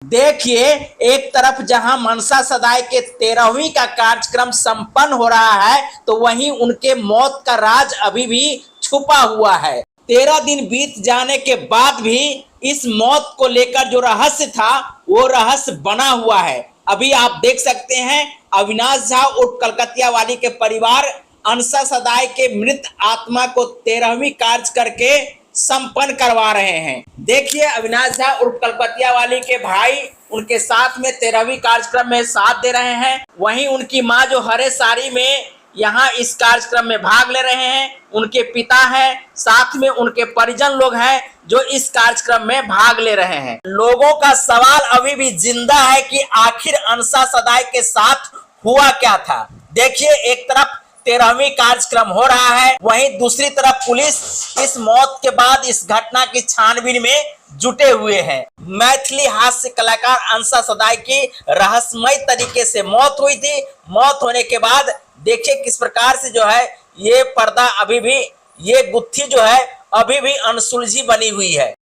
देखिए, एक तरफ जहां मनसा सदाई के 13वीं का कार्यक्रम संपन्न हो रहा है, तो वहीं उनके मौत का राज अभी भी छुपा हुआ है। 13 दिन बीत जाने के बाद भी इस मौत को लेकर जो रहस्य था, वो रहस्य बना हुआ है। अभी आप देख सकते हैं, अविनाश झा उर्फ कलकतिया वाली के परिवार मनसा सदाई के मृत आत्मा को 13वीं कार्य करके संपन्न करवा रहे हैं। देखिए, अविनाश झा उर्फ कलकतिया वाली के भाई उनके साथ में 13वीं कार्यक्रम में साथ दे रहे हैं। वहीं उनकी मां जो हरे साड़ी में यहाँ इस कार्यक्रम में भाग ले रहे हैं, उनके पिता हैं, साथ में उनके परिजन लोग हैं जो इस कार्यक्रम में भाग ले रहे हैं। लोगों का सवाल अभी भी जिंदा है कि आखिर मनसा सदाई के साथ हुआ क्या था। देखिए, एक तरफ 13वीं कार्यक्रम हो रहा है, वहीं दूसरी तरफ पुलिस इस मौत के बाद इस घटना की छानबीन में जुटे हुए हैं। मैथिली हास्य कलाकार मनसा सदाई की रहस्यमय तरीके से मौत हुई थी। मौत होने के बाद देखिए किस प्रकार से जो है ये पर्दा अभी भी, ये गुत्थी जो है अभी भी अनसुलझी बनी हुई है।